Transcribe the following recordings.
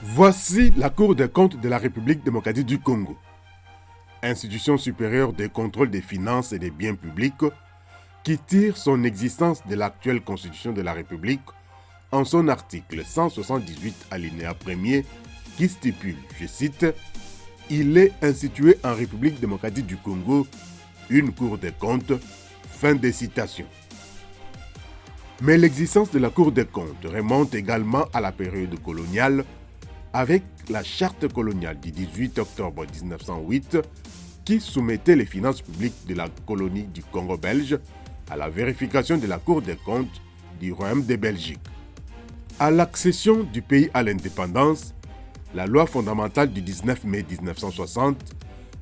Voici la Cour des comptes de la République démocratique du Congo, institution supérieure de contrôle des finances et des biens publics, qui tire son existence de l'actuelle Constitution de la République en son article 178 alinéa 1er qui stipule, je cite, « Il est institué en République démocratique du Congo une Cour des comptes », fin de citation. Mais l'existence de la Cour des comptes remonte également à la période coloniale avec la charte coloniale du 18 octobre 1908 qui soumettait les finances publiques de la colonie du Congo belge à la vérification de la Cour des comptes du Royaume de Belgique. À l'accession du pays à l'indépendance, la loi fondamentale du 19 mai 1960,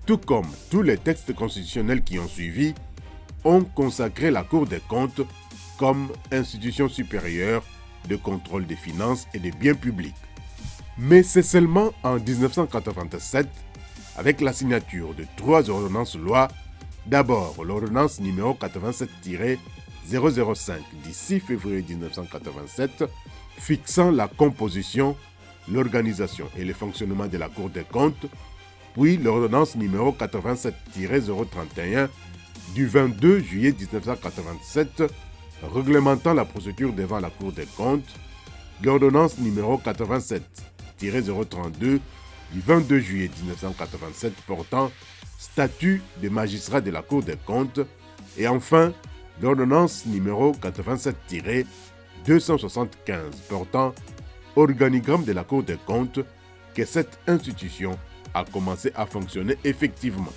tout comme tous les textes constitutionnels qui ont suivi, ont consacré la Cour des comptes comme institution supérieure de contrôle des finances et des biens publics. Mais c'est seulement en 1987, avec la signature de 3 ordonnances-lois, d'abord l'ordonnance numéro 87-005 du 6 février 1987, fixant la composition, l'organisation et le fonctionnement de la Cour des comptes, puis l'ordonnance numéro 87-031 du 22 juillet 1987, réglementant la procédure devant la Cour des comptes, l'ordonnance numéro 87-032 du 22 juillet 1987 portant statut des magistrats de la Cour des comptes et enfin l'ordonnance numéro 87-275 portant organigramme de la Cour des comptes que cette institution a commencé à fonctionner effectivement.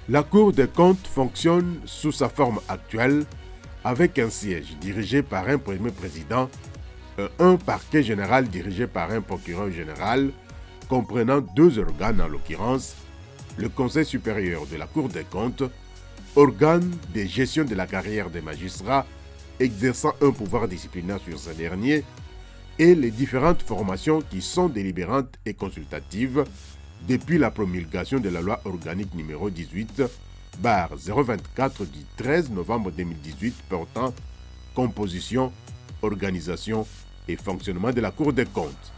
La Cour des comptes fonctionne sous sa forme actuelle avec un siège dirigé par un premier président, un parquet général dirigé par un procureur général, comprenant 2 organes en l'occurrence, le Conseil supérieur de la Cour des comptes, organe de gestion de la carrière des magistrats, exerçant un pouvoir disciplinaire sur ces derniers, et les différentes formations qui sont délibérantes et consultatives depuis la promulgation de la loi organique numéro 18/024 du 13 novembre 2018 portant composition, organisation et fonctionnement de la Cour des comptes.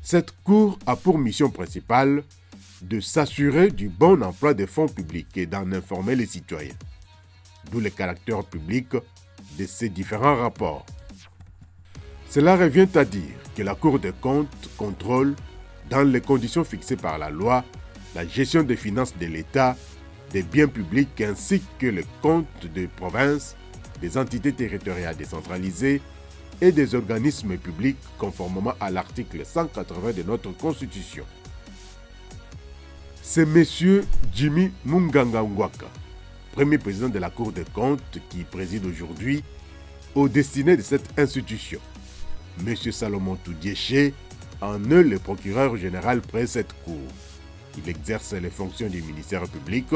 Cette Cour a pour mission principale de s'assurer du bon emploi des fonds publics et d'en informer les citoyens, d'où le caractère public de ces différents rapports. Cela revient à dire que la Cour des comptes contrôle, dans les conditions fixées par la loi, la gestion des finances de l'État, des biens publics ainsi que les comptes des provinces, des entités territoriales décentralisées et des organismes publics conformément à l'article 180 de notre Constitution. C'est M. Jimmy Munganga Ngwaka, premier président de la Cour des comptes qui préside aujourd'hui aux destinées de cette institution. M. Salomon Toudiéché en est le procureur général près cette Cour. Il exerce les fonctions du ministère public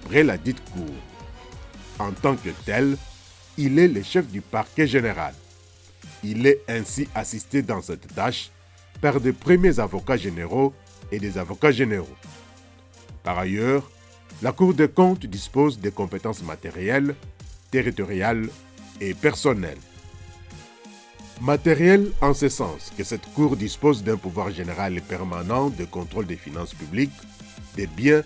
près la dite Cour. En tant que tel, il est le chef du parquet général. Il est ainsi assisté dans cette tâche par des premiers avocats généraux et des avocats généraux. Par ailleurs, la Cour des comptes dispose des compétences matérielles, territoriales et personnelles. Matériel en ce sens que cette Cour dispose d'un pouvoir général et permanent de contrôle des finances publiques, des biens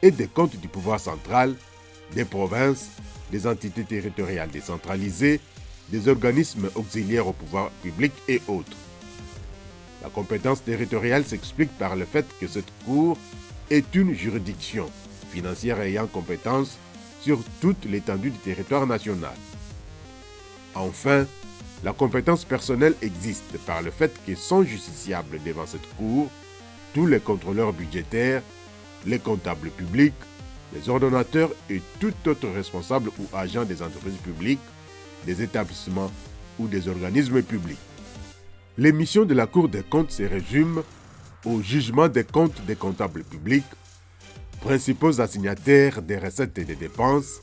et des comptes du pouvoir central, des provinces, des entités territoriales décentralisées, des organismes auxiliaires au pouvoir public et autres. La compétence territoriale s'explique par le fait que cette Cour est une juridiction financière ayant compétence sur toute l'étendue du territoire national. Enfin, la compétence personnelle existe par le fait que sont justiciables devant cette Cour tous les contrôleurs budgétaires, les comptables publics, les ordonnateurs et tout autre responsable ou agent des entreprises publiques, des établissements ou des organismes publics. Les missions de la Cour des comptes se résument au jugement des comptes des comptables publics, principaux assignataires des recettes et des dépenses,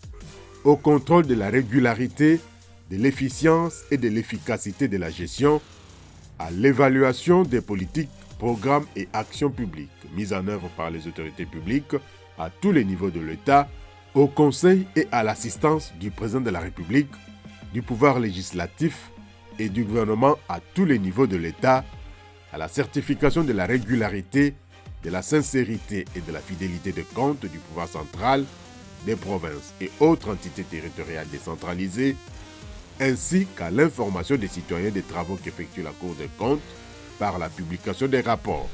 au contrôle de la régularité, de l'efficience et de l'efficacité de la gestion, à l'évaluation des politiques, programmes et actions publiques mises en œuvre par les autorités publiques à tous les niveaux de l'État, au conseil et à l'assistance du président de la République, du pouvoir législatif, et du gouvernement à tous les niveaux de l'État, à la certification de la régularité, de la sincérité et de la fidélité des comptes du pouvoir central, des provinces et autres entités territoriales décentralisées, ainsi qu'à l'information des citoyens des travaux qu'effectue la Cour des comptes par la publication des rapports.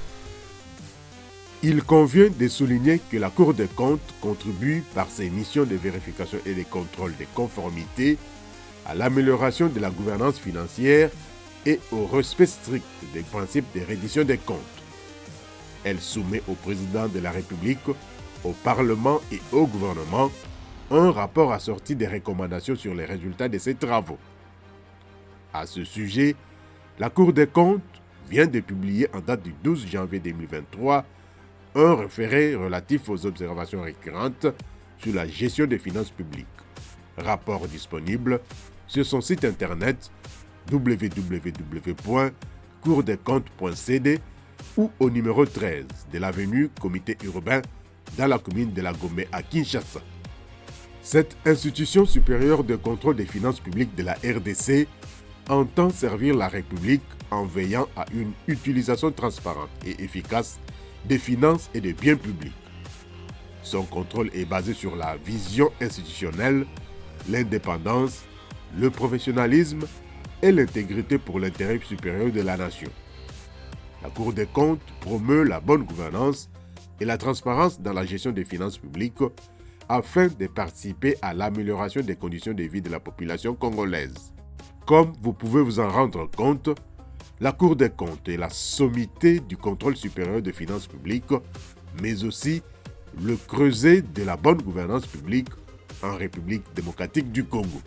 Il convient de souligner que la Cour des comptes contribue par ses missions de vérification et de contrôle de conformité à l'amélioration de la gouvernance financière et au respect strict des principes de reddition des comptes. Elle soumet au président de la République, au Parlement et au gouvernement un rapport assorti des recommandations sur les résultats de ses travaux. À ce sujet, la Cour des comptes vient de publier en date du 12 janvier 2023 un référé relatif aux observations récurrentes sur la gestion des finances publiques. Rapport disponible sur son site internet www.courdescomptes.cd ou au numéro 13 de l'avenue Comité urbain dans la commune de La Gombe à Kinshasa. Cette institution supérieure de contrôle des finances publiques de la RDC entend servir la République en veillant à une utilisation transparente et efficace des finances et des biens publics. Son contrôle est basé sur la vision institutionnelle, l'indépendance, le professionnalisme et l'intégrité pour l'intérêt supérieur de la nation. La Cour des comptes promeut la bonne gouvernance et la transparence dans la gestion des finances publiques afin de participer à l'amélioration des conditions de vie de la population congolaise. Comme vous pouvez vous en rendre compte, la Cour des comptes est la sommité du contrôle supérieur des finances publiques, mais aussi le creuset de la bonne gouvernance publique en République démocratique du Congo.